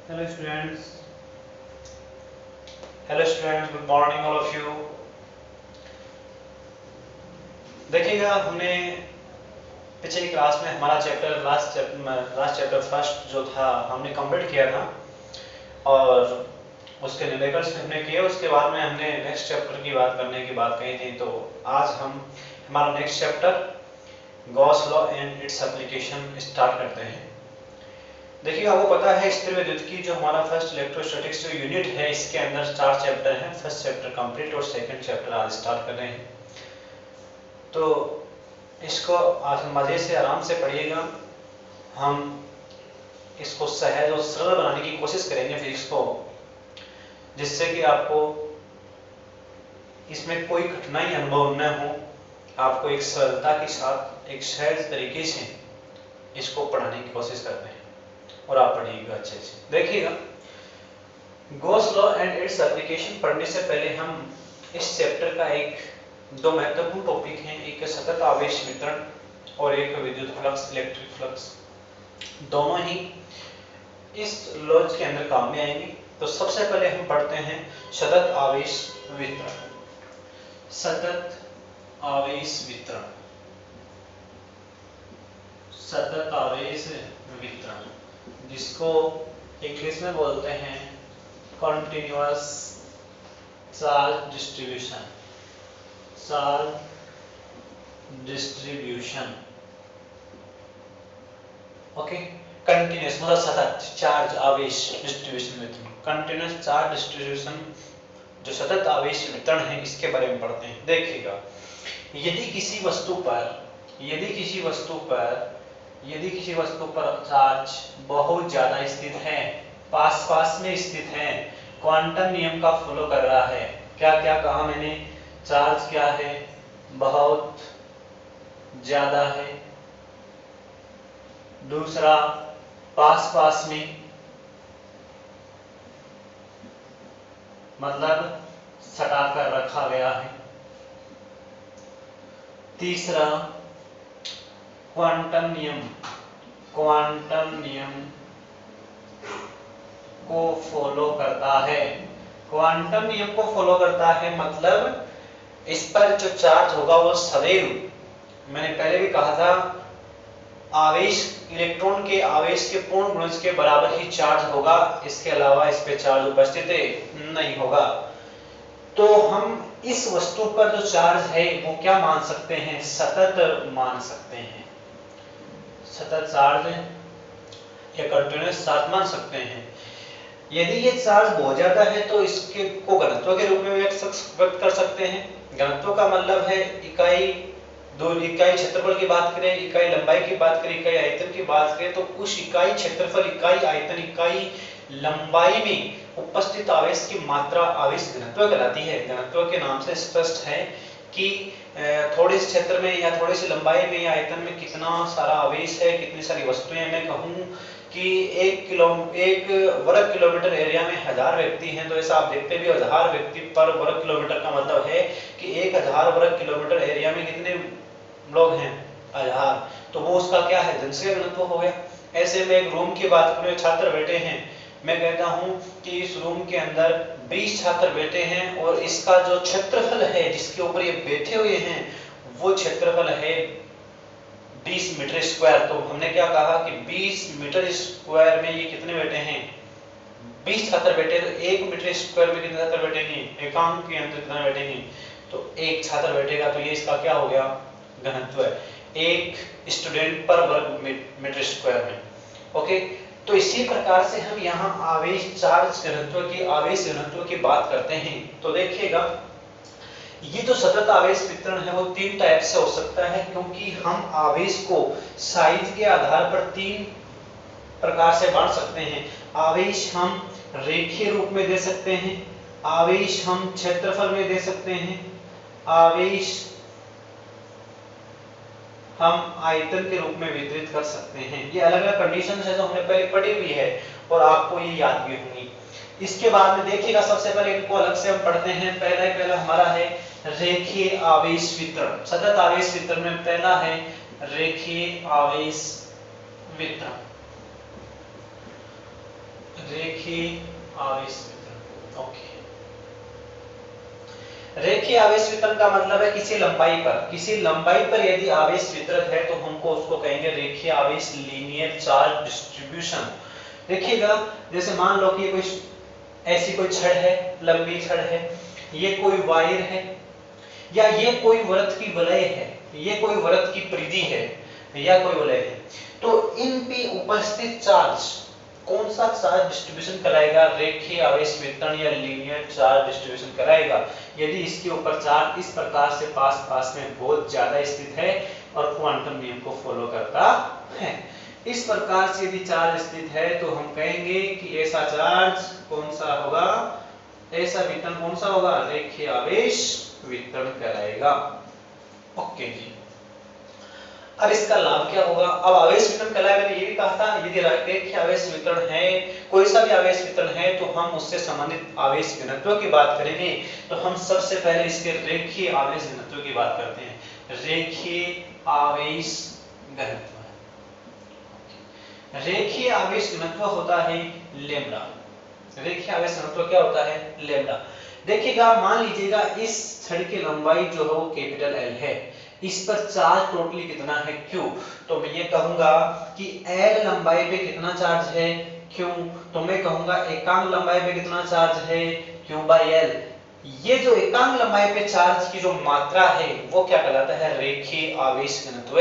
Hello students. Hello students. Good morning all of you. देखिएगा हमने पिछली क्लास में हमारा लास्ट चैप्टर फर्स्ट जो था हमने कंप्लीट किया था और उसके निवेदन हमने किए। उसके बाद में हमने नेक्स्ट चैप्टर की बात करने की बात कही थी। तो आज हम हमारा next chapter Gauss law and its application start करते हैं। देखिए आपको पता है स्थिर विद्युत की जो हमारा फर्स्ट इलेक्ट्रोस्टैटिक्स जो यूनिट है इसके अंदर 4 चैप्टर हैं। फर्स्ट चैप्टर कंप्लीट और सेकंड चैप्टर आज स्टार्ट कर रहे हैं। तो इसको आज मजे से आराम से पढ़िएगा। हम इसको सहज और सरल बनाने की कोशिश करेंगे फिजिक्स को, जिससे कि आपको इसमें कोई कठिनाई अनुभव न हो। आपको एक सरलता के साथ एक सहज तरीके से इसको पढ़ाने की कोशिश करते हैं और आप पढ़िएगा अच्छे से। देखिएगा Gauss law and its application पढ़ने से पहले हम इस चैप्टर का दो महत्वपूर्ण टॉपिक हैं, एक सतत आवेश वितरण और एक विद्युत फ्लक्स इलेक्ट्रिक फ्लक्स। दोनों ही इस लॉज के अंदर काम में आएंगे। तो सबसे पहले हम पढ़ते हैं सतत आवेश वितरण। सतत आवेश वितरण, सतत आवेश वितरण, जिसको इंग्लिश में बोलते हैं continuous charge distribution. Charge distribution, okay. Continuous मतलब सतत चार्ज आवेश डिस्ट्रीब्यूशन वितरण। कंटिन्यूअस चार्ज डिस्ट्रीब्यूशन जो सतत आवेश वितरण है इसके बारे में पढ़ते हैं। देखिएगा यदि किसी वस्तु पर चार्ज बहुत ज्यादा स्थित है, पास में स्थित है, क्वांटम नियम का फॉलो कर रहा है। क्या क्या कहा मैंने? चार्ज क्या है? बहुत ज्यादा है। दूसरा पास में, मतलब सटाकर रखा गया है। तीसरा क्वांटम नियम को फॉलो करता है। क्वांटम नियम को फॉलो करता है मतलब इस पर जो चार्ज होगा वो सदैव, मैंने पहले भी कहा था, आवेश इलेक्ट्रॉन के आवेश के पूर्ण गुणज के बराबर ही चार्ज होगा। इसके अलावा इस पे चार्ज उपस्थित नहीं होगा। तो हम इस वस्तु पर जो चार्ज है वो क्या मान सकते हैं? सतत मान सकते हैं। सतत चार्ज या कंटीन्यूअस चार्ज मान सकते हैं। यदि ये चार्ज बहुत ज्यादा है तो इसके को घनत्व के रूप में व्यक्त कर सकते हैं। घनत्व का मतलब है इकाई क्षेत्रफल की बात करें, इकाई लंबाई की बात करें, इकाई आयतन की बात करें, तो उस इकाई क्षेत्रफल, इकाई आयतन, इकाई लंबाई में उपस्थित आवेश की मात्रा आवेश घनत्व कहलाती है। घनत्व के नाम से स्पष्ट है कि थोड़े से क्षेत्र में या थोड़ी सी लंबाई में या आयतन में कितना सारा आवेश है, कितनी सारी वस्तुएं। मैं कहूं कि एक वर्ग किलोमीटर एरिया में 1000 व्यक्ति हैं, तो ऐसा आप देखते भी 1000 व्यक्ति पर वर्ग किलोमीटर का मतलब है कि 1000 वर्ग किलोमीटर एरिया में कितने लोग हैं? 1000। तो वो उसका क्या है? जनसंख्या घनत्व हो गया। ऐसे में एक रूम की बात करें, छात्र बैठे हैं, मैं कहता हूं कि इस रूम के अंदर 20 छात्र बैठे हैं और इसका जो क्षेत्रफल है जिसके ऊपर ये बैठे हुए हैं वो क्षेत्रफल है 20 मीटर स्क्वायर। तो हमने क्या कहा कि 20 मीटर स्क्वायर में ये कितने बैठे हैं? 20 छात्र बैठे। तो 1 मीटर स्क्वायर में कितने छात्र बैठेंगे? एकांक के अंदर कितना बैठेंगे? तो 1 छात्र बैठेगा। तो ये इसका क्या हो गया? घनत्व है, 1 स्टूडेंट पर वर्ग मीटर स्क्वायर में। ओके। तो इसी प्रकार से हम यहाँ आवेश चार्ज घनत्व की, आवेश घनत्व की बात करते हैं। तो देखिएगा ये जो सतत आवेश वितरण है वो 3 टाइप से हो सकता है, क्योंकि हम आवेश को साइज के आधार पर 3 प्रकार से बांट सकते हैं। आवेश हम रेखीय रूप में दे सकते हैं, आवेश हम क्षेत्रफल में दे सकते हैं, आवेश हम आयतन के रूप में वितरित कर सकते हैं। ये अलग अलग कंडीशन है जो हमने पहले पढ़ी हुई है और आपको ये याद भी होंगी। इसके बाद में देखिएगा सबसे पहले इनको अलग से हम पढ़ते हैं। पहला हमारा है रेखीय आवेश वितरण। सतत आवेश वितरण में पहला है रेखीय आवेश वितरण। रेखीय आवेश वितरण। ओके, रेखीय आवेश वितरण का मतलब है किसी लंबाई पर यदि आवेश वितरित है तो हमको उसको कहेंगे रेखीय आवेश, लीनियर चार्ज डिस्ट्रीब्यूशन। देखिएगा, जैसे मान लो कि ये कोई ऐसी कोई छड़ है, लंबी छड़ है, ये कोई वायर है, या ये कोई वृत्त की वलय है, ये कोई वृत्त की परिधि है, या कोई वलय है, तो इन पे उपस्थित चार्ज कौन सा चार्ज डिस्ट्रीब्यूशन कराएगा? रेखीय आवेश वितरण या लीनियर चार्ज डिस्ट्रीब्यूशन कराएगा। यदि इसके ऊपर चार्ज इस प्रकार से पास में बहुत ज्यादा स्थित है और क्वांटम नियम को फॉलो करता है, इस प्रकार से यदि चार्ज स्थित है तो हम कहेंगे कि ऐसा चार्ज कौन सा होगा, ऐसा वितरण कौन सा होगा? रेखीय आवेश वितरण कराएगा। ओके जी, अब इसका लाभ क्या होगा? अब आवेश वितरण कहलाए, मैंने ये भी कहा था यदि रेखीय आवेश वितरण है, कोई सा भी आवेश वितरण है, तो हम उससे संबंधित आवेश घनत्व की बात करेंगे। तो हम सबसे पहले इसके रेखीय आवेश घनत्व की बात करते हैं। रेखीय आवेश घनत्व, रेखीय आवेश घनत्व होता है लैम्डा। रेखीय आवेश घनत्व क्या होता है? लैम्डा। देखिएगा, मान लीजिएगा इस छड़ की लंबाई जो है वो कैपिटल एल है, इस पर चार्ज टोटली कितना है? क्यू। तो मैं ये कहूंगा कि एल लंबाई पे कितना चार्ज है? क्यू। तो मैं कहूंगा एकांक लंबाई पे कितना चार्ज है? Q by L. ये जो एकांक लंबाई पे चार्ज की जो मात्रा है वो क्या कहलाता है? रेखीय आवेश घनत्व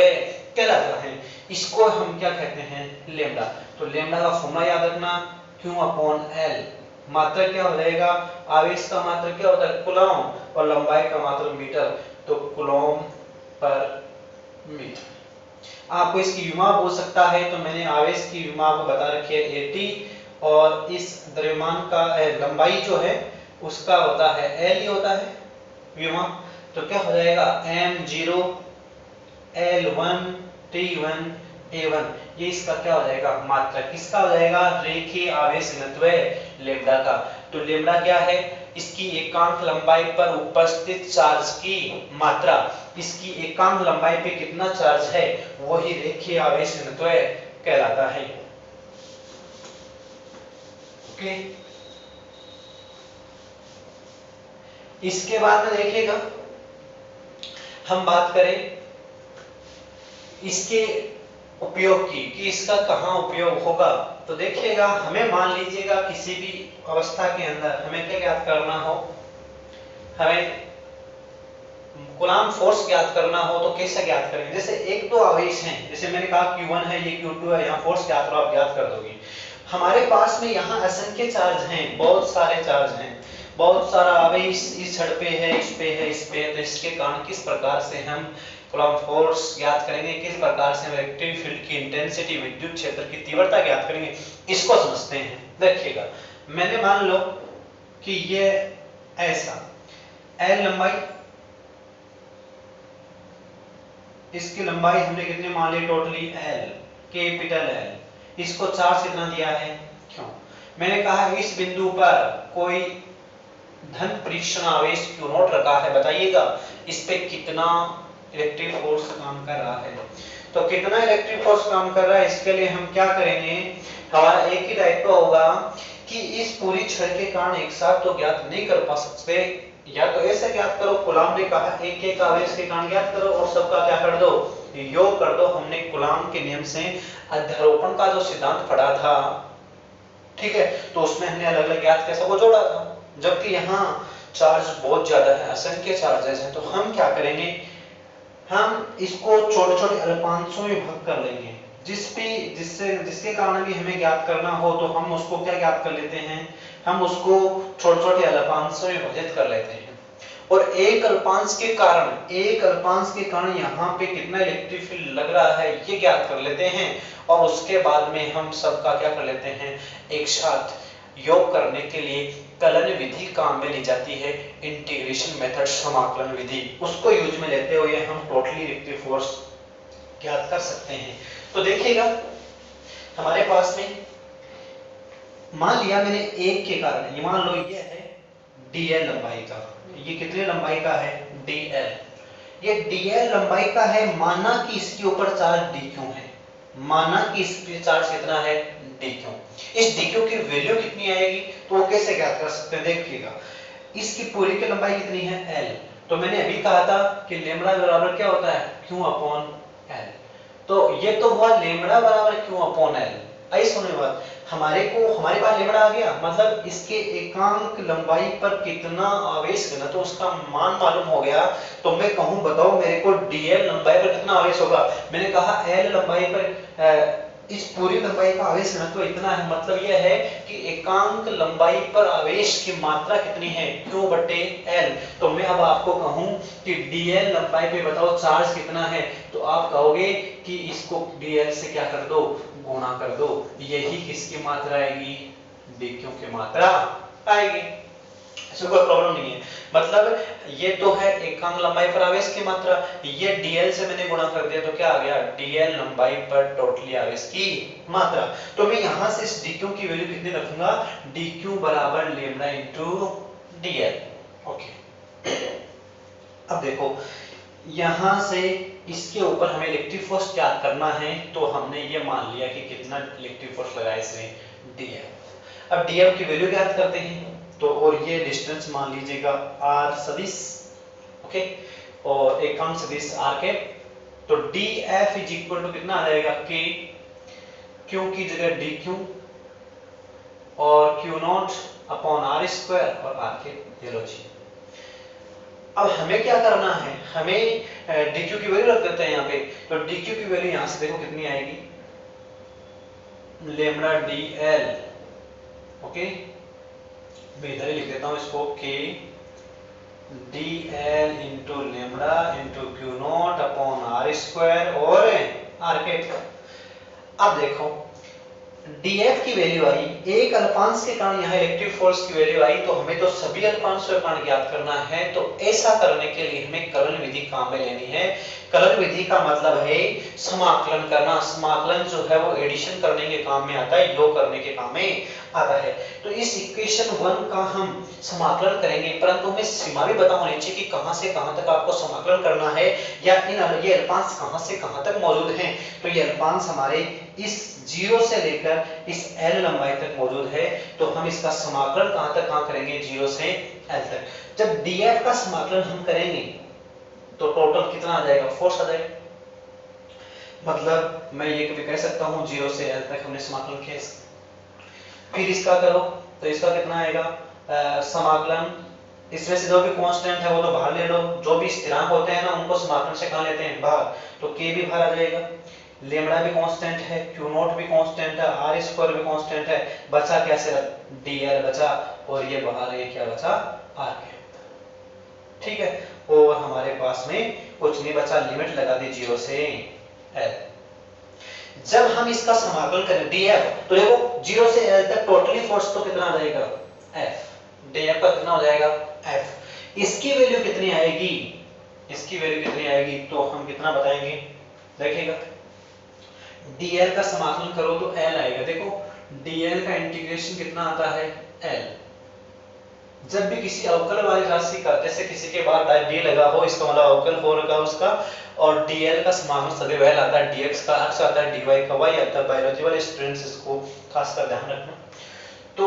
कहलाता है। इसको हम क्या कहते हैं? लैम्डा। तो लैम्डा का फॉर्मूला याद रखना, क्यू अपॉन एल। मात्रा क्या हो जाएगा? आवेश का मात्रा क्या होता है? कूलम, और लंबाई का मात्रा मीटर, तो कूलम पर मीटर। आपको इसकी विमा बोल सकता है, तो मैंने आवेश की विमा को बता रखी है 80, और इस द्रव्यमान का लंबाई जो है उसका होता है एल ही होता है विमा। तो क्या हो जाएगा? m0 l1 t1 a1, ये इसका क्या हो जाएगा? मात्रा। किसका हो जाएगा? रेखीय आवेश घनत्व लैम्डा का। तो लैम्डा क्या है? इसकी एकांक लंबाई पर उपस्थित चार्ज की मात्रा। इसकी एकांक लंबाई पे कितना चार्ज है वही रेखीय आवेश घनत्व कहलाता है। ओके, इसके बाद में देखिएगा, हम बात करें इसके उपयोग की कि इसका कहाँ उपयोग होगा। तो देखिएगा, हमें मान लीजिएगा किसी भी अवस्था के अंदर हमें क्या ज्ञात करना हो, हमें कूलम्ब फोर्स ज्ञात करना हो, तो कैसे ज्ञात करेंगे? जैसे एक दो आवेश हैं, जैसे मैंने कहा Q1 है, ये Q2 है, यहाँ फोर्स ज्ञात करो, आप ज्ञात कर दोगे। हमारे पास में यहाँ असंख्य चार्ज हैं, बहुत सारे चार्ज हैं, बहुत सारा आवेश इस छड़ पे है, इस पे है, इस पे है, तो इसके कारण किस प्रकार से हम कूलम्ब फोर्स ज्ञात करेंगे, किस प्रकार से हम इलेक्ट्रिक फील्ड की इंटेंसिटी, विद्युत क्षेत्र की तीव्रता ज्ञात करेंगे, इसको समझते हैं। देखिएगा, मैंने मान लो कि ये ऐसा L लंबाई, इसकी लंबाई हमने कितनी मान ली? Totally L, capital L। इसको चार्ज कितना दिया है? क्यों? मैंने कहा इस बिंदु पर कोई धन परीक्षण आवेश Q0 रखा है, बताइएगा इस पे कितना इलेक्ट्रिक फोर्स काम कर रहा है। तो कितना इलेक्ट्रिक फोर्स काम कर रहा है, इसके लिए हम क्या करेंगे, हमारा एक ही दायित्व होगा कि इस पूरी छड़ के कारण एक साथ तो ज्ञात नहीं कर पा सकते, या तो ऐसे ज्ञात करो, कूलम्ब ने कहा एक एक आवेश के कारण ज्ञात करो और सबका क्या कर दो? योग कर दो। हमने कूलम्ब के नियम से अध्यारोपण का जो सिद्धांत पढ़ा था, ठीक है, तो उसमें हमने अलग अलग ज्ञात कैसे को जोड़ा था। जबकि यहाँ चार्ज बहुत ज्यादा है, असंख्य चार्जेस हैं, तो हम क्या करेंगे, हम इसको छोटे छोटे अल्पांशों में भाग कर लेंगे, जिसके कारण भी हमें ज्ञात करना हो तो हम उसको क्या ज्ञात कर लेते हैं, हम उसको छोटे छोटे अल्पांशों में विभाजित कर लेते हैं। और एक अल्पांश के कारण यहाँ पे कितना इलेक्ट्रिक फील्ड लग रहा है ये ज्ञात कर लेते हैं, और उसके बाद में हम सबका क्या कर लेते हैं, एक साथ योग करने के लिए कलन विधि काम में ली जाती है, इंटीग्रेशन मेथड, समाकलन विधि, उसको यूज में लेते हुए हम टोटली इलेक्ट्रिक फोर्स ज्ञात कर सकते हैं। तो देखिएगा, हमारे पास में मान लिया मैंने एक के कारण, ये मान लो ये है dl लंबाई का, ये कितने लंबाई का है? dl। ये dl लंबाई का है, माना कि इसके ऊपर चार्ज dq है, माना कि इस पे चार्ज कितना है dq, इस dq की वैल्यू कितनी आएगी तो वो कैसे ज्ञात कर सकते हैं देखिएगा। इसकी पूरी की लंबाई कितनी है l, तो मैंने अभी कहा था कि लेमड़ा बराबर क्या होता है q अपॉन l, तो ये तो हुआ लेमड़ा बराबर q अपॉन l। आई सुनने बात, हमारे पास लेमड़ा आ गया, मतलब इसके एकांक लंबाई पर कितना आवेश घनत्व तो उसका मान मालूम हो गया। तो मैं कहूं बताओ मेरे को dl लंबाई पर कितना आवेश होगा, मैंने कहा l लंबाई पर इस पूरी लंबाई का आवेश घनत्व इतना है, मतलब यह है कि एकांक लंबाई पर आवेश की मात्रा कितनी है q बटे l। तो मैं अब आपको कहूं कि dl लंबाई पे बताओ चार्ज कितना है, तो आप कहोगे कि इसको dl से क्या कर दो गुणा कर दो, यही किसकी मात्रा आएगी dq की मात्रा आएगी। इसमें कोई प्रॉब्लम नहीं है, मतलब ये तो है एकांक लंबाई पर आवेश की मात्रा, ये dl से मैंने गुणा कर दिया तो क्या आ गया dl लंबाई पर टोटली आवेश की मात्रा। तो मैं यहां से इस dq की वैल्यू कितनी रखूंगा dq बराबर लेमड़ा इनटू dl। ओके, अब देखो यहां से इसके ऊपर हमें इलेक्ट्रिक फोर्स ज्ञात करना है, तो हमने ये मान लिया कि कितना इलेक्ट्रिक फोर्स लगाया इसने df। अब df की वैल्यू ज्ञात करते हैं, तो और ये डिस्टेंस मान लीजिएगा r सदिश, ओके, और एकांक सदिश r के, तो df इज इक्वल टू कितना आ जाएगा k, q की जगह dq और q not upon r square और r के वेलोसिटी। अब हमें क्या करना है, हमें dq की वैल्यू रख देते हैं यहाँ पे, तो dq की वैल्यू यहाँ से देखो कितनी आएगी लेमड़ा dl, ओके, मैं इधर ही लिख देता हूँ इसको k dl into lambda into Q not upon r square और r के। अब देखो df की वैल्यू आई, एक अल्पांश के कारण यहाँ इलेक्ट्रिक फोर्स की वैल्यू आई, तो हमें तो सभी अल्पांशों के कारण ज्ञात करना है। तो ऐसा करने के लिए हमें कलन विधि काम में लेनी है। कलन विधि का मतलब है समाकलन करना, समाकलन जो है वो एडिशन करने के काम में आता है, योग करने के काम में आता है। तो इस इक्वेशन 1 का हम समाकलन करेंगे, परंतु हमें सीमा भी पता होनी चाहिए कि कहां से कहां तक आपको समाकलन करना है, या ये अल्पांश कहां से कहां तक मौजूद हैं। तो ये अल्पांश हमारे इस 0 से लेकर इस l लंबाई तक मौजूद है, तो हम इसका समाकलन कहां करेंगे 0 से l तक। जब df का समाकलन हम करेंगे तो टोटल कितना आ जाएगा फोर्स आ जाएगा, मतलब मैं ये भी कह सकता हूं 0 से l तक हमने समाकलन किया। फिर इसका करो तो इसका कितना आएगा समाकलन, इसमें से जो भी कांस्टेंट है वो तो बाहर ले लो, जो भी स्थिरांक होते हैं ना उनको समाकलन से कहां लेते हैं बाहर, तो k भी बाहर आ जाएगा, लेमड़ा भी कांस्टेंट है, q नॉट भी कांस्टेंट है, r स्क्वायर भी कांस्टेंट है, बचा क्या सिर्फ dl बचा, और ये बाहर ये क्या बचा r के, ठीक है। और हमारे पास में कुछ नहीं बचा, लिमिट लगा दी 0 से l। जब हम इसका समाकलन करें df, तो देखो 0 से l तक टोटली फोर्स तो कितना आ जाएगा f, df का कितना हो जाएगा f, इसकी वैल्यू कितनी आएगी, इसकी वैल्यू कितनी आएगी तो हम कितना बताएंगे देखिएगा, dl का समाकलन करो तो l आएगा। देखो dl का इंटीग्रेशन कितना आता है l, जब भी किसी अवकल वाली राशि का, जैसे किसी के बाद d लगा हो, इसका मतलब अवकल हो रखा उसका, और dl का समाकलन सदैव l आता है, dx का x आता है, dy का y आता है। बायोलॉजी वाले स्टूडेंट्स इसको खासकर ध्यान रखना। तो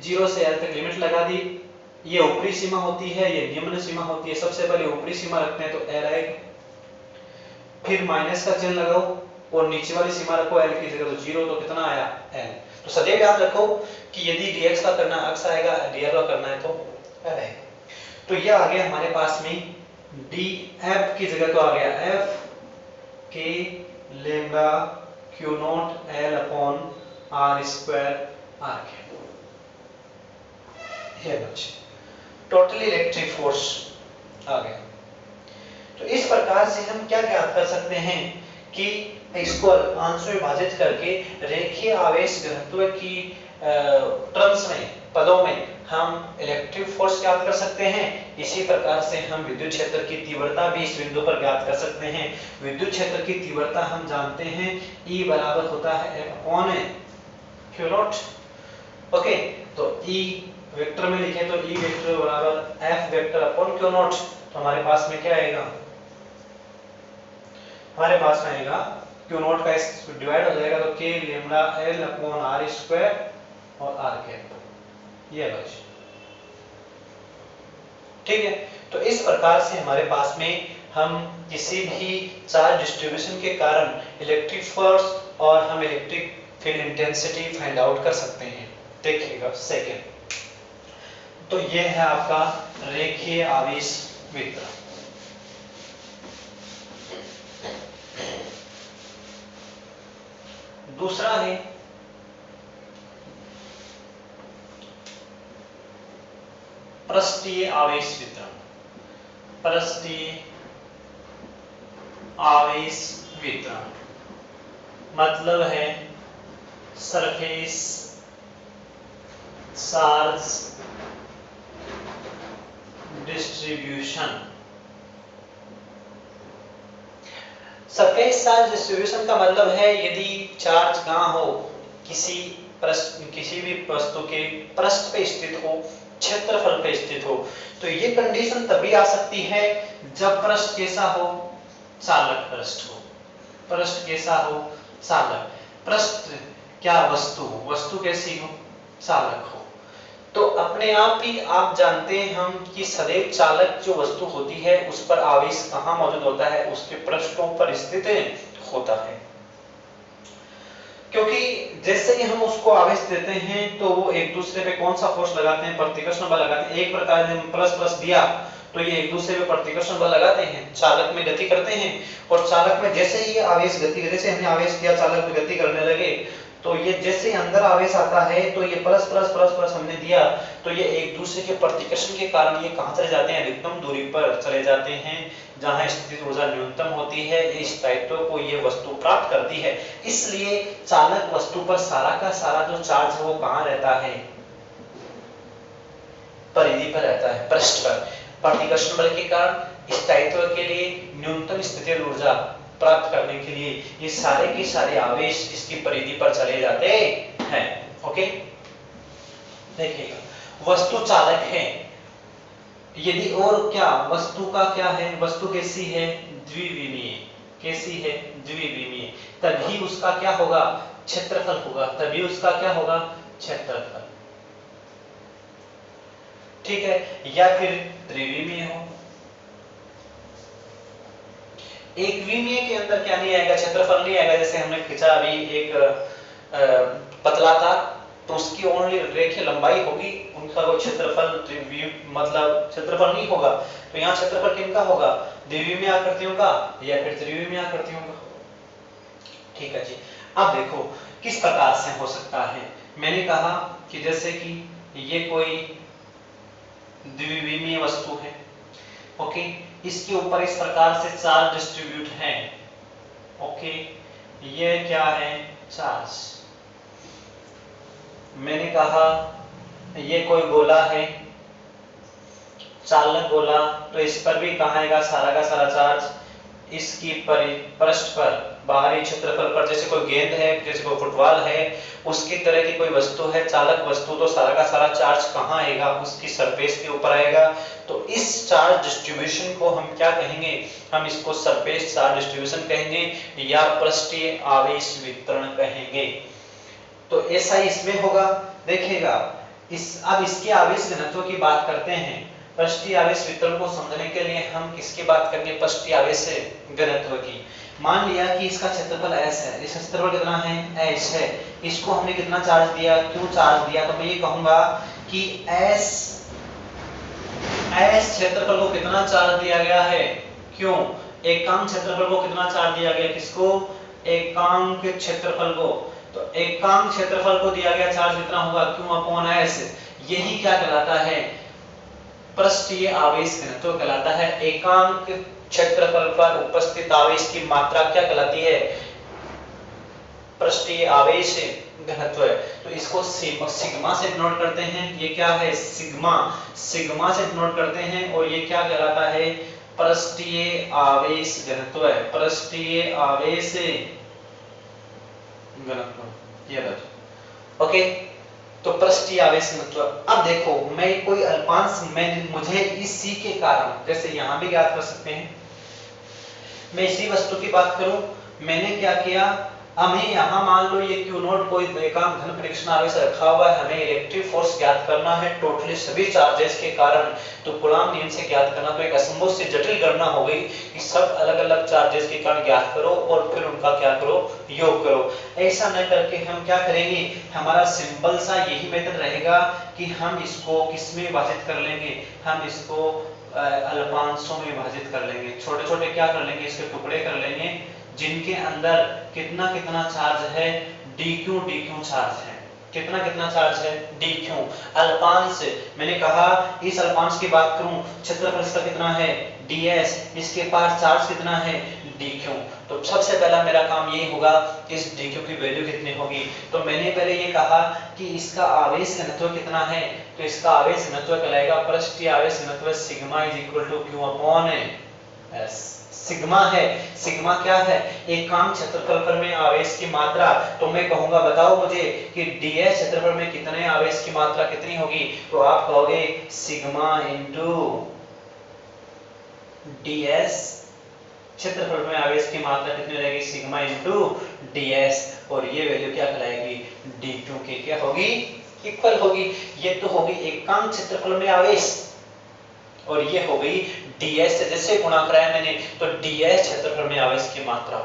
0 से l तक लिमिट लगा दी, ये ऊपरी सीमा होती है, ये निम्न सीमा होती है। सबसे पहले ऊपरी सीमा रखते हैं तो l आएगा, फिर माइनस का चिन्ह लगाओ और नीचे वाली सीमा रखो l की जगह, तो 0, तो कितना आया l। तो सदैव याद रखो कि यदि dx का करना है x आएगा, dl का करना है तो l आएगा। तो ये आ गया हमारे पास में df की जगह तो आ गया f k lambda q not l upon r square r के। ये बच्चे टोटली इलेक्ट्रिक फोर्स आ गया। तो इस प्रकार से हम क्या ज्ञात कर सकते हैं कि इसको अंश में विभाजित करके रेखीय आवेश घनत्व की टर्म्स में, पदों में हम इलेक्ट्रिक फोर्स ज्ञात कर सकते हैं। इसी प्रकार से हम विद्युत क्षेत्र की तीव्रता भी इस बिंदु पर ज्ञात कर सकते हैं। विद्युत क्षेत्र की तीव्रता हम जानते हैं E बराबर होता है F upon Q not, okay. तो E वेक्टर में लिखें तो E वेक्टर बराबर F vector upon Q not, तो हमारे पास में क्या आएगा, हमारे पास में आएगा क्यू नॉट का इस डिवाइड हो जाएगा तो k lambda l upon r square और r कैप, ये बच। ठीक है, तो इस प्रकार से हमारे पास में हम किसी भी चार्ज डिस्ट्रीब्यूशन के कारण इलेक्ट्रिक फोर्स और हम electric field intensity find out कर सकते हैं। देखिएगा सेकेंड, तो ये है आपका रेखीय आवेश वितरण। दूसरा है पृष्ठीय आवेश वितरण। पृष्ठीय आवेश वितरण मतलब है surface charge distribution. Surface charge distribution का मतलब है यदि चार्ज कहाँ हो, किसी भी वस्तु के पृष्ठ पे स्थित हो, क्षेत्रफल पे स्थित हो, तो ये कंडीशन तभी आ सकती है जब पृष्ठ कैसा हो, चालक पृष्ठ हो। पृष्ठ कैसा हो, चालक। पृष्ठ क्या, वस्तु, वस्तु कैसी हो, चालक हो। तो अपने आप ही आप जानते हैं हम कि सदैव चालक जो वस्तु होती है उस पर आवेश कहाँ मौजूद होता है, उसके पृष्ठों पर स्थित होता है। क्योंकि जैसे ही हम उसको आवेश देते हैं तो वो एक दूसरे पे कौन सा फोर्स लगाते हैं, प्रतिकर्षण बल लगाते हैं। एक प्रकार से प्लस प्लस दिया तो ये एक दूसरे पे प्रतिकर्षण बल लगाते हैं, चालक में गति करते हैं, और चालक में जैसे ही आवेश गति, जैसे हमने आवेश दिया चालक में गति करने लगे, तो ये जैसे ही अंदर आवेश आता है तो ये प्लस प्लस प्लस प्लस हमने दिया तो ये एक दूसरे के प्रतिकर्षण के कारण ये कहां चले जाते हैं, अधिकतम दूरी पर चले जाते हैं, जहां स्थितिज ऊर्जा न्यूनतम होती है। इस स्थायित्व को ये वस्तु प्राप्त करती है। इसलिए चालक वस्तु पर सारा का सारा जो चार्ज है वो कहां रहता है, परिधि पर रहता है, पृष्ठ पर। प्रतिकर्षण बल के कारण स्थायित्व के लिए न्यूनतम स्थितिज ऊर्जा प्राप्त करने के लिए ये सारे के सारे आवेश इसकी परिधि पर चले जाते हैं। ओके, देखिएगा, वस्तु चालक है यदि, और क्या वस्तु का क्या है, वस्तु कैसी है, द्विविमीय। कैसी है, द्विविमीय। तभी उसका क्या होगा, क्षेत्रफल होगा। तभी उसका क्या होगा, क्षेत्रफल। ठीक है, या फिर त्रिविमीय हो। एक विमीय के अंदर क्या नहीं आएगा, क्षेत्रफल नहीं आएगा। जैसे हमने खींचा अभी एक पतला था तो उसकी ओनली रेखीय लंबाई होगी, उनका वो क्षेत्रफल मतलब क्षेत्रफल नहीं होगा। तो यहाँ क्षेत्रफल किनका होगा, द्विविमीय आकृतियों का या फिर त्रिविमीय आकृतियों का। ठीक है जी। अब देखो किस प्रकार से हो सकता है। मैंने कहा कि जैसे कि ये कोई द्विविमीय वस्तु है, ओके, इसके ऊपर इस प्रकार से चार्ज डिस्ट्रीब्यूट है। ओके, ये क्या है, चार्ज। मैंने कहा ये कोई गोला है, चालक गोला, तो इस पर भी कहाँ आएगा सारा का सारा चार्ज, इसकी पृष्ठ पर बाहरी क्षेत्रफल पर। जैसे कोई गेंद है, जैसे कोई फुटबॉल है, उसकी तरह की कोई वस्तु है, चालक वस्तु, तो सारा का सारा चार्ज कहाँ आएगा, उसकी सरफेस के ऊपर आएगा। तो इस चार्ज डिस्ट्रीब्यूशन को हम क्या कहेंगे, हम इसको सरफेस चार्ज डिस्ट्रीब्यूशन कहेंगे या पृष्ठीय आवेश वितरण कहेंगे। तो ऐसा ही इसमें होगा। देखिएगा, अब इसके आवेश घनत्व की बात करते हैं। पृष्ठीय आवेश वितरण को समझने के लिए हम किसकी बात करेंगे, पृष्ठीय आवेश घनत्व की। मान लिया कि इसका क्षेत्रफल s है, इसका क्षेत्रफल कितना है, h है। इसको हमने कितना चार्ज दिया, q चार्ज दिया, तो मैं ये कहूंगा कि s क्षेत्रफल को कितना चार्ज दिया गया है, क्यों, एकांक क्षेत्रफल को कितना चार्ज दिया गया, किसको, एकांक क्षेत्रफल को। तो एकांक क्षेत्रफल को दिया गया चार्ज कितना होगा, q अपॉन s। यही क्या कहलाता है, पृष्ठीय आवेश घनत्व कहलाता है। एकांक क्षेत्रफल पर उपस्थित आवेश की मात्रा क्या कहलाती है, पृष्ठीय आवेश घनत्व। तो इसको सिग्मा से डिनोट करते हैं। ये क्या है, सिग्मा, सिग्मा से डिनोट करते हैं। और ये क्या कहलाता है, पृष्ठीय आवेश घनत्व है, पृष्ठीय आवेश घनत्व। ये बात ओके। तो पृष्ठीय आवेश घनत्व। अब देखो, मैं कोई अल्पांश, मुझे इसी के कारण, जैसे यहां भी ज्ञात कर सकते हैं, मैं इसी वस्तु की बात करूं, मैंने क्या किया, हमें यहाँ मान लो ये क्यू नॉट कोई बेकाम घन परीक्षण आवेश रखा हुआ है, हमें इलेक्ट्रिक फोर्स ज्ञात करना है टोटली सभी चार्जेस के कारण। तो कूलॉम नियम से ज्ञात करना तो एक असंभव से जटिल गणना हो गई कि सब अलग अलग चार्जेस के कारण ज्ञात करो और फिर उनका क्या करो, योग करो। ऐसा न करके हम क्या करेंगे, हमारा सिंपल सा यही मेथड रहेगा कि हम इसको किस में विभाजित कर लेंगे, हम इसको अल्पांशों में विभाजित कर लेंगे। छोटे छोटे क्या कर लेंगे, इसके टुकड़े कर लेंगे जिनके अंदर कितना कितना चार्ज है, dq dq चार्ज है, कितना कितना चार्ज है, dq। अल्पांश मैंने कहा, इस अल्पांश की बात करूं, क्षेत्रफल इसका कितना है, ds, इसके पास चार्ज कितना है, dq। तो सबसे पहला मेरा काम यही होगा कि इस dq की वैल्यू कितनी होगी। तो मैंने पहले ये कहा कि इसका आवेश घनत्व कितना है, तो इसका आवेश घनत्व कहलाएगा पृष्ठीय आवेश घनत्व sigma is equal to q upon s। Sigma है, सिग्मा क्या है, एक काम क्षेत्रफल पर में आवेश की मात्रा। तो मैं कहूंगा बताओ मुझे कि ds क्षेत्रफल में कितने आवेश की मात्रा कितनी होगी, तो आप कहोगे सिग्मा इनटू ds, क्षेत्रफल में आवेश की मात्रा कितनी रहेगी, सिग्मा इनटू ds, और ये वैल्यू क्या कहलाएगी, dq के क्या होगी, इक्वल होगी। ये तो होगी एक काम क्षेत्रफल में आवेश, और ये हो गई ds से जैसे गुणा कराया मैंने, तो ds क्षेत्रफल में आवेश की मात्रा।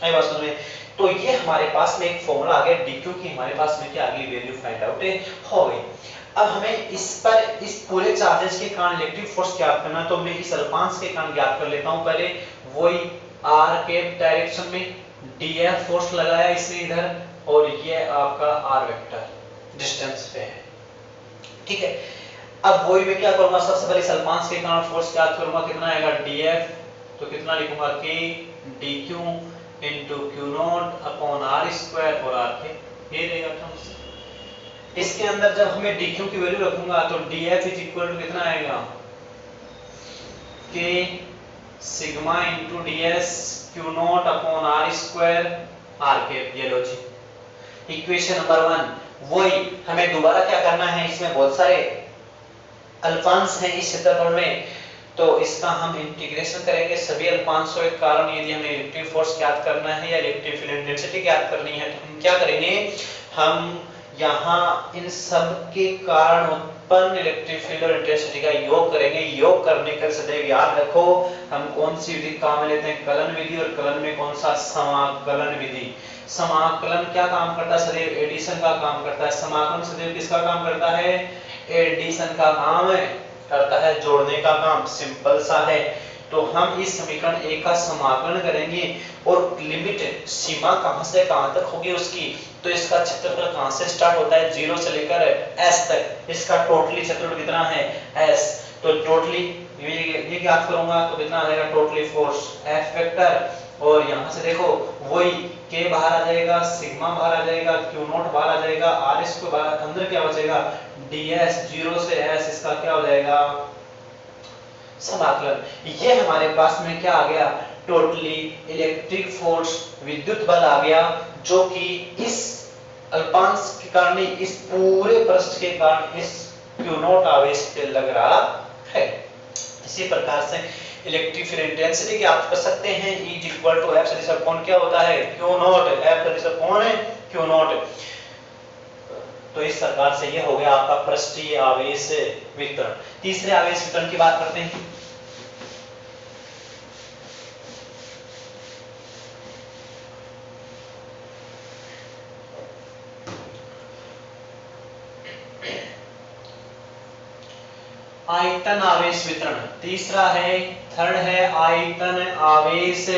आई बात समझ में। तो ये हमारे पास में एक फॉर्मूला आ गया dq की, हमारे पास में क्या आ गई, वैल्यू फाइंड आउट हो गई। अब हमें इस पर इस पूरे चार्जेस के कारण इलेक्ट्रिक फोर्स ज्ञात करना, तो मैं इस अल्पांश के कारण ज्ञात कर लेता हूं। पहले वही r के डायरेक्शन में df फोर्स लगाया इसने इधर, और ये आपका r वेक्टर डिस्टेंस पे है, ठीक है। अब वही मैं क्या करूंगा, सबसे पहले इस अल्पांश के कारण फोर्स ज्ञात करूंगा, कितना आएगा df, तो कितना लिखूंगा कि dq into q not upon r square, और r के ये रहेगा टर्म्स। इसके अंदर जब हमें dq की वैल्यू रखूंगा तो df इज इक्वल टू कितना आएगा, k sigma into ds q not upon r square r के। ये लो जी इक्वेशन नंबर 1। वही हमें दोबारा क्या करना है, इसमें बहुत सारे अल्पांश हैं इस क्षेत्रफल में, तो इसका हम इंटीग्रेशन करेंगे सभी अल्पांशों के कारण। यदि हमें इलेक्ट्रिक फोर्स ज्ञात करना है या इलेक्ट्रिक फील्ड इंटेंसिटी ज्ञात करनी है, तो हम क्या करेंगे, हम यहाँ इन सब के कारण उत्पन्न इलेक्ट्रिक फील्ड और इंटेंसिटी का योग करेंगे। योग करने का सदैव याद रखो, हम कौन सी विधि काम में लेते हैं, कलन विधि, और कलन में कौन सा, समाकलन विधि। समाकलन क्या काम करता है, सदैव एडिशन का काम करता है। समाकलन सदैव किसका काम करता है, एडिशन का काम करता है, जोड़ने का काम, सिंपल सा है। तो हम इस समीकरण A का समाकलन करेंगे, और लिमिट सीमा कहां से कहां तक होगी उसकी, तो इसका क्षेत्रफल कहां से स्टार्ट होता है, 0 से लेकर s तक, इसका टोटली क्षेत्रफल कितना है, s। तो टोटली ये ज्ञात करूंगा तो कितना आ जाएगा, टोटली फोर्स F वेक्टर, और यहां से देखो वही k बाहर आ जाएगा, सिग्मा बाहर आ जाएगा, q नॉट बाहर आ जाएगा, r इसको बाहर, अंदर क्या बचेगा, ds 0 से s, इसका क्या हो जाएगा, समाकलन। ये हमारे पास में क्या आ गया, टोटली इलेक्ट्रिक फोर्स, विद्युत बल आ गया, जो कि इस अल्पांश के कारण, इस पूरे पृष्ठ के कारण इस q नॉट आवेश पे लग रहा है। इसी प्रकार से इलेक्ट्रिक फील्ड इंटेंसिटी ज्ञात कर सकते हैं, E इक्वल टू F सदिश अपॉन क्या होता है, Q नॉट, F सदिश अपॉन है Q नॉट। तो इस प्रकार से यह हो गया आपका पृष्ठीय आवेश वितरण। तीसरे आवेश वितरण की बात करते हैं। आयतन आवेश वितरण तीसरा है, थर्ड है आयतन आवेश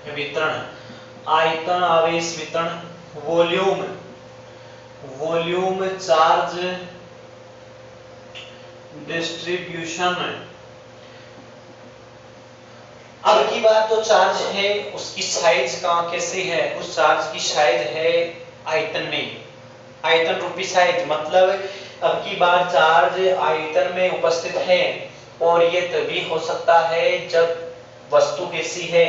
वितरण। आयतन आवेश वितरण, वॉल्यूम चार्ज डिस्ट्रीब्यूशन। अब की बात तो चार्ज है, उसकी साइज कहां कैसे है, उस चार्ज की साइज है आयतन में, आयतन रूपी साइज, मतलब अब की बार चार्ज आयतन में उपस्थित है, और ये तभी हो सकता है जब वस्तु कैसी है,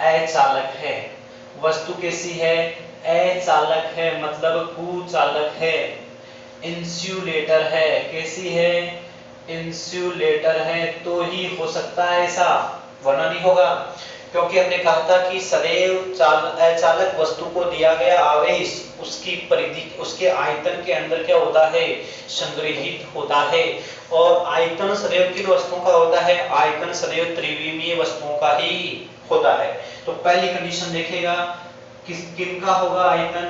अचालक है। वस्तु कैसी है, अचालक है, मतलब कुचालक है, इंसुलेटर है। कैसी है, इंसुलेटर है, तो ही हो सकता है ऐसा, वरना नहीं होगा। क्योंकि हमने कहा था कि सदैव अचालक वस्तु को दिया गया आवेश उसकी परिधि उसके आयतन के अंदर क्या होता है, संग्रहित होता है। और आयतन सदैव किन वस्तुओं का होता है, आयतन सदैव त्रिविमीय वस्तुओं का ही होता है। तो पहली कंडीशन देखेगा किन का होगा आयतन,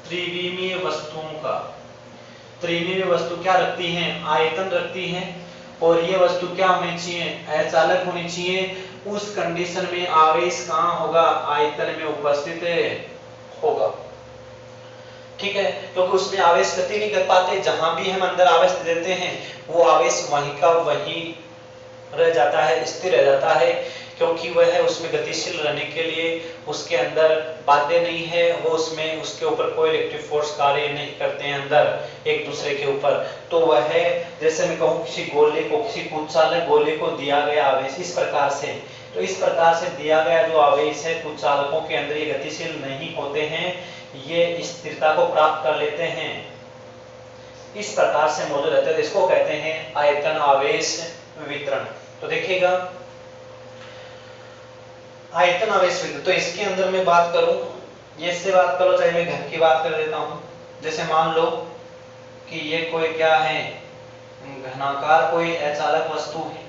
त्रिविमीय वस्तुओं का। त्रिविमीय वस्तु क्या रखती हैं, आयतन रखती हैं, और ये वस्तु क्या होनी चाहिए, अचालक होनी चाहिए। उस कंडीशन में आवेश कहां होगा, आयतन में उपस्थित होगा। ठीक है, क्योंकि उसमें आवेश गति नहीं कर पाते, जहां भी हम अंदर आवेश देते हैं वो आवेश वहीं का वहीं रह जाता है, स्थिर रह जाता है, क्योंकि वह है उसमें गतिशील रहने के लिए उसके अंदर बाध्य नहीं है, वो उसमें उसके ऊपर कोई इलेक्ट्रिक फोर्स कार्य नहीं करते हैं अंदर एक दूसरे के ऊपर। तो वह है, जैसे मैं कहूँ किसी गोले को, किसी कुचालक गोले को दिया गया आवेश इस प्रकार से, तो इस प्रकार से दिया गया जो आवेश है कुचालकों के अंदर ये गतिशील नहीं होते हैं, ये स्थिरता को प्राप्त कर लेते हैं, इस प्रकार से मौजूद रहते हैं। इसको कहते हैं आयतन आवेश वितरण। तो देखिएगा आयतन आवेश वितरण, तो इसके अंदर मैं बात करूं, ये से बात करो, चाहे मैं घन की बात कर देता हूं। जैसे मान लो कि ये कोई क्या है, घनाकार कोई अचालक वस्तु है,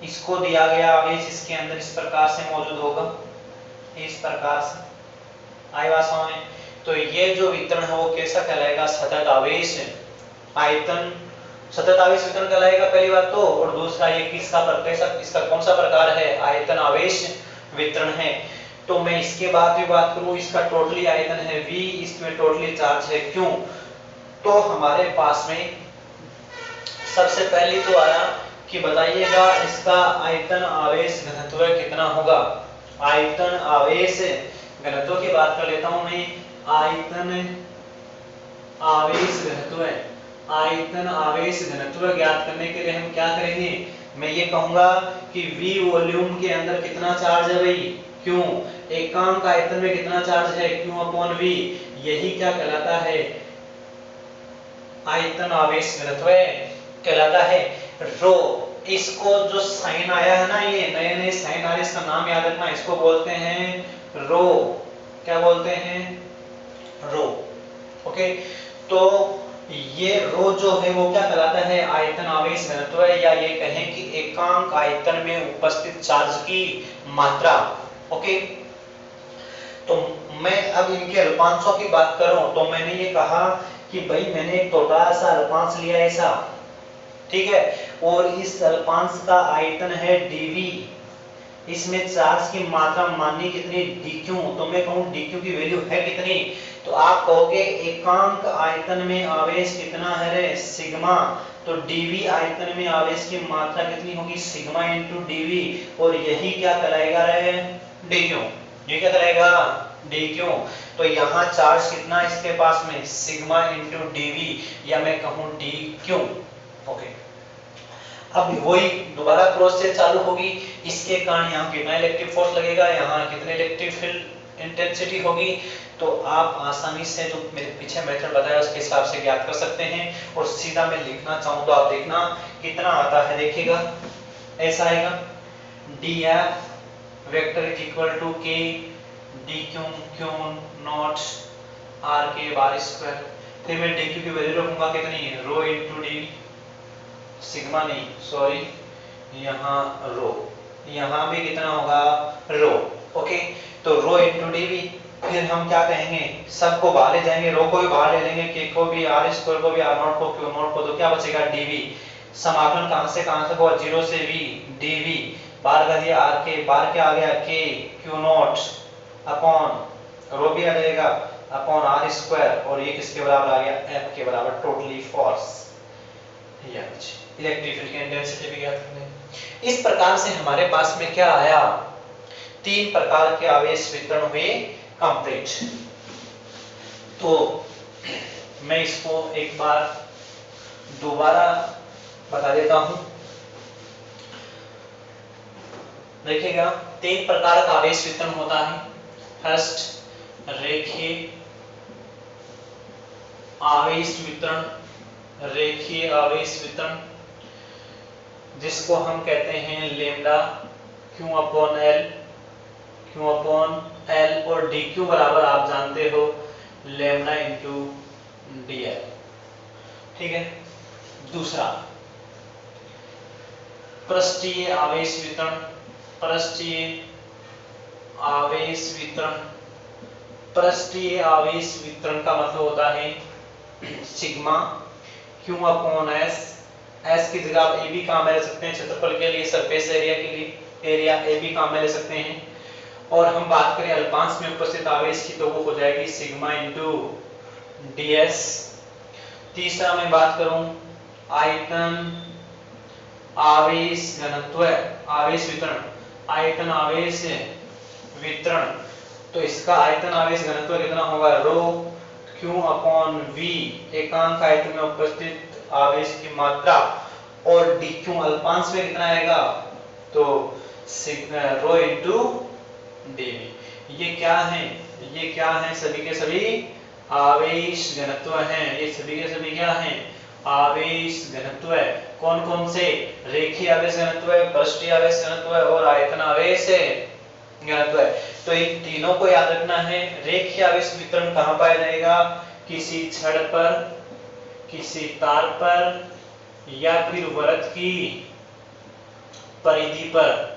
इसको दिया गया आवेश इसके अंदर इस प्रकार से मौजूद होगा, इस प्रकार से आई बात समझ में। तो ये जो वितरण है वो कैसा कहलाएगा, सतत आवेश आयतन सतत आवेश वितरण कहलाएगा पहली बात तो। और दूसरा ये किसका इसका कौन सा प्रकार है, आयतन आवेश वितरण है। तो मैं इसके बाद भी बात करूं, इसका टोटली आयतन है v, इसमें टोटली चार्ज है q। तो हमारे पास में सबसे पहले तो आया कि बताइएगा इसका आयतन आवेश घनत्व कितना होगा। आयतन आवेश घनत्व की बात कर लेता हूं मैं। आयतन आवेश घनत्व, आयतन आवेश घनत्व ज्ञात करने के लिए हम क्या करेंगे, मैं ये कहूंगा कि v वॉल्यूम के अंदर कितना चार्ज है भाई, q, एकांक आयतन में कितना चार्ज है, q/v, यही क्या कहलाता है, आयतन आवेश घनत्व कहलाता है। रो, इसको जो साइन आया है ना, ये नए नए साइन आ रहे, इसका नाम याद रखना, इसको बोलते हैं रो। क्या बोलते हैं, रो। ओके, तो ये रो जो है वो क्या कहलाता है, आयतन आवेश घनत्व, या ये कहें कि एकांक आयतन में उपस्थित चार्ज की मात्रा। ओके, तो मैं अब इनके अल्पांशों की बात करूं तो मैंने ये कहा कि भाई मैंने एक छोटा सा अल्पांश लिया ऐसा, ठीक है, और इस अल्पांश का आयतन है dv, इसमें चार्ज की मात्रा माननी कितनी, dq। तो मैं कहूं dq की वैल्यू है कितनी, तो आप कहोगे एकांक आयतन में आवेश कितना है रे, सिग्मा। तो dv आयतन में आवेश की मात्रा कितनी होगी, सिग्मा इंटू dv, और यही क्या कहलाएगा रे, dq। ये क्या कहलाएगा, dq। तो यहाँ चार्ज कितना इसके पास में, सिग्मा इंटू dv, या मैं कहूं dq। ओके, अब वही दोबारा क्रॉस से चालू होगी, इसके कारण यहाँ कितना इलेक्ट्रिक फोर्स लगेगा, यहाँ कितने इलेक्ट्रिक फील्ड इंटेंसिटी होगी। तो आप आसानी से जो मेरे पीछे मेथड बताया उसके हिसाब से ज्ञात कर सकते हैं। और सीधा मैं लिखना चाहूँ तो आप देखना कितना आता है, देखिएगा ऐसा आएगा, dF vector is equal to k dq q naught r के बार स्क्वायर। फिर मैं dq की वैल्यू रखूंगा कितनी है, रो इंटू डी, सिग्मा नहीं सॉरी, यहाँ रो, यहाँ भी कितना होगा, रो। ओके, तो रो इंटू डी। फिर हम क्या कहेंगे, सबको बाहर ले जाएंगे, रो को भी बाहर ले लेंगे, के को भी, आर स्क्वायर को भी, आर नॉट को, क्यू नॉट को, तो क्या बचेगा डीवी। समाकलन कहां से होगा, 0 से v dv, बार का दिया आर के, बार क्या आ गया के, क्यू नॉट अपॉन रो भी आ जाएगा अपॉन आर स्क्वायर, और ये किसके बराबर आ गया, एफ के बराबर, टोटली फोर्स या इलेक्ट्रिक फील्ड की इंटेंसिटी भी ज्ञात करनी। इस प्रकार से हमारे पास में क्या आया, 3 प्रकार के आवेश वितरण हुए कंप्लीट। तो मैं इसको एक बार दोबारा बता देता हूं, देखिएगा 3 प्रकार का आवेश वितरण होता है। फर्स्ट रेखीय आवेश वितरण, रेखीय आवेश वितरण जिसको हम कहते हैं lambda q/l, Q upon L और dq बराबर आप जानते हो लैम्डा इंटू dl। ठीक है। दूसरा, पृष्ठीय आवेश वितरण। पृष्ठीय आवेश वितरण, पृष्ठीय आवेश वितरण का मतलब होता है sigma Q upon S। S की जगह आप AB काम में ले सकते हैं क्षेत्रफल के लिए, सरफेस एरिया के लिए एरिया AB काम में ले सकते हैं। और हम बात करें अल्पांश में उपस्थित आवेश की तो वो हो जाएगी सिग्मा इंटू ds। तीसरा मैं बात करूं आयतन आवेश घनत्व, आवेश वितरण, आयतन आवेश वितरण। तो इसका आयतन आवेश घनत्व कितना होगा, रो Q अपॉन V एकांक आयतन में उपस्थित आवेश की मात्रा, और dq अल्पांश में कितना आएगा, तो रो इंटू dv। ये क्या है, ये क्या है, सभी के सभी आवेश घनत्व हैं। ये सभी के सभी क्या हैं, आवेश घनत्व है। कौन कौन से, रेखीय आवेश घनत्व है, पृष्ठीय आवेश घनत्व है और आयतन आवेश घनत्व है। तो इन तीनों को याद रखना है। रेखीय आवेश वितरण कहां पाया जाएगा, किसी छड़ पर, किसी तार पर, या फिर वृत्त की परिधि पर।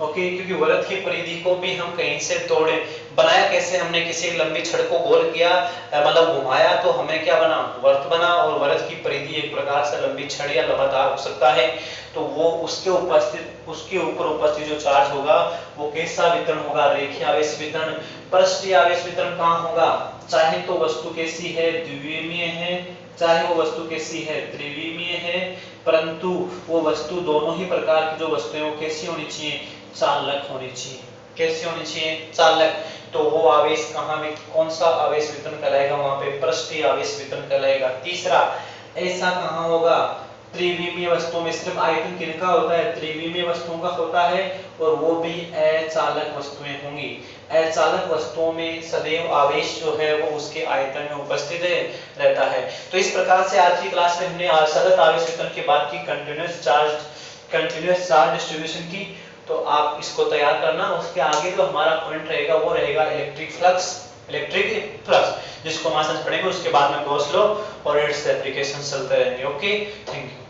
ओके, क्योंकि वृत्त की परिधि को भी हम कहीं से तोड़े, बनाया कैसे, हमने किसी लंबी छड़ को गोल किया, मतलब घुमाया तो हमें क्या बना, वृत्त बना। और वृत्त की परिधि एक प्रकार से लंबी छड़ या लगातार हो सकता है। तो वो उसके उपस्थित, उसके ऊपर उपस्थित जो चार्ज होगा वो कैसा वितरण होगा, रेखीय आवेश वितरण। पृष्ठीय आवेश वितरण कहां होगा, चाहे तो वस्तु कैसी है, द्विविमीय है, चाहे वो वस्तु कैसी है, त्रिविमीय है, परंतु वो वस्तु दोनों ही प्रकार की जो वस्तुएं वो कैसी होनी चाहिए, चालक होनी चाहिए। कैसी होनी चाहिए, चालक। तो वो आवेश कहां में, कौन सा आवेश वितरण कहलाएगा, वहां पे पृष्ठीय आवेश वितरण कहलाएगा। तीसरा, ऐसा कहां होगा, त्रिविमीय वस्तुओं में। सिर्फ आयतन किनका होता है, त्रिविमीय वस्तुओं का होता है, और वो भी अचालक वस्तुएं होंगी। अचालक वस्तुओं में सदैव आवेश जो है वो उसके आयतन में उपस्थित रहता है। तो इस प्रकार से आज की क्लास में हमने सतत आवेश वितरण की बात की, कंटीन्यूअस चार्ज डिस्ट्रीब्यूशन की। तो आप इसको तैयार करना। उसके आगे जो हमारा पॉइंट रहेगा वो रहेगा इलेक्ट्रिक फ्लक्स, जिसको हम आज पढ़ेंगे। उसके बाद में गॉस लॉ और इट्स एप्लीकेशन चलते रहेंगे। Okay, thank you.